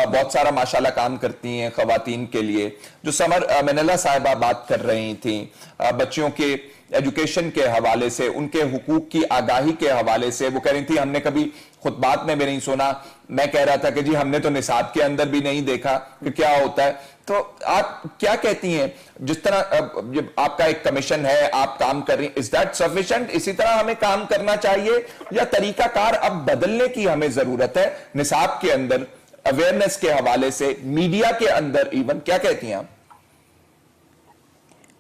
بہت سارا ماشاءاللہ کام کرتی ہیں خواتین کے لیے. جو سمر منلہ صاحبہ بات کر رہی تھیں بچیوں کے ایجوکیشن کے حوالے سے, ان کے حقوق کی آگاہی کے حوالے سے, وہ کہہ رہی تھی ہم نے کبھی خطبات میں بھی نہیں سنا. میں کہہ رہا تھا کہ جی ہم نے تو نصاب کے اندر بھی نہیں دیکھا کہ کیا ہوتا ہے. تو آپ کیا کہتی ہیں, جس طرح آپ کا ایک کمیشن ہے, آپ کام کر رہی ہیں, is that sufficient؟ اسی طرح ہمیں کام کرنا چاہیے یا طریقہ کار اب بدلنے کی ہمیں ضرورت ہے نصاب کے اندر, اویئرنیس کے حوالے سے, میڈیا کے اندر ایون؟ کیا کہتی ہیں آپ؟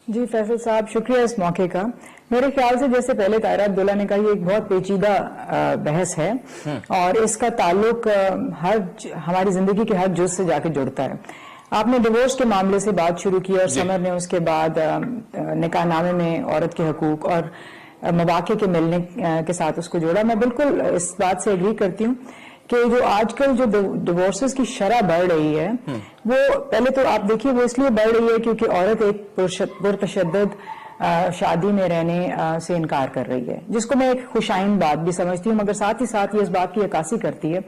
جی فیصل صاحب, شکریہ اس موقع کا. میرے خیال سے جیسے پہلے طاہرہ عبداللہ نے کہا, یہ ایک بہت پیچیدہ بحث ہے اور اس کا تعلق ہماری زندگی کے ہر جز سے جا کے جڑتا ہے. آپ نے ڈیورس کے معاملے سے بات شروع کی اور سمر نے اس کے بعد نکاح نامے میں عورت کے حقوق اور مواقع کے ملنے کے ساتھ اس کو جوڑا. میں بالکل اس بات سے اگری کرتی ہوں کہ جو آج کل جو ڈیورسز کی شرح بڑھ رہی ہے, وہ پہلے تو آپ دیکھیے وہ اس لیے بڑھ رہی ہے کیونکہ عورت ایک پرتشدد شادی میں رہنے سے انکار کر رہی ہے, جس کو میں ایک خوشائند بات بھی سمجھتی ہوں, مگر ساتھ ہی ساتھ یہ اس بات کی عکاسی کرتی ہے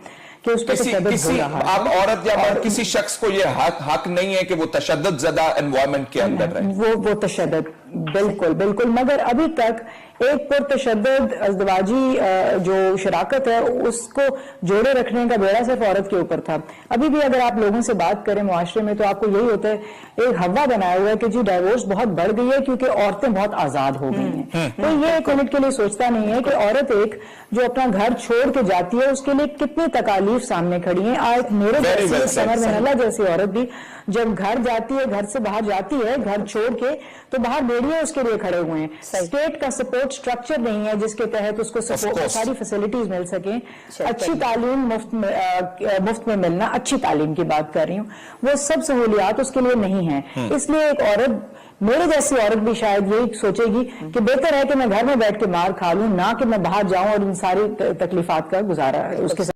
کہ اس پہ تشدد ہو رہا ہے. آپ عورت یا مرد کسی شخص کو یہ حق نہیں ہے کہ وہ تشدد زدہ انوائرمنٹ کے اندر رہے. وہ تشدد بالکل بالکل, مگر ابھی تک ایک پرتشدد ازدواجی جو شراکت ہے اس کو جوڑے رکھنے کا بیڑا صرف عورت کے اوپر تھا. ابھی بھی اگر آپ لوگوں سے بات کریں معاشرے میں تو آپ کو یہی ہوتا ہے, ایک ہوا بنایا ہوا ہے کہ جی ڈائیورس بہت بڑھ گئی ہے کیونکہ عورتیں بہت آزاد ہو گئی ہیں. تو یہ ایک منٹ کے لیے سوچتا نہیں ہے کہ عورت ایک جو اپنا گھر چھوڑ کے جاتی ہے اس کے لیے کتنی تکالیف سامنے کھڑی ہیں. آج میرے جیسے سمر منلہ جیسی عورت بھی جب گھر جاتی ہے, گھر سے باہر جاتی ہے گھر چھوڑ کے, تو باہر بیڑیاں اس کے لیے کھڑے ہوئے ہیں. اسٹیٹ کا سپورٹ سٹرکچر نہیں ہے جس کے تحت اس کو ساری فیسلٹیز مل سکیں. اچھی تعلیم مفت میں ملنا, اچھی تعلیم کی بات کر رہی ہوں, وہ سب سہولیات اس کے لیے نہیں ہیں. اس لیے ایک عورت, میرے جیسی عورت بھی شاید یہی سوچے گی کہ بہتر ہے کہ میں گھر میں بیٹھ کے مار کھا لوں, نہ کہ میں باہر جاؤں اور ان ساری تکلیفات کا گزارا اس کے ساتھ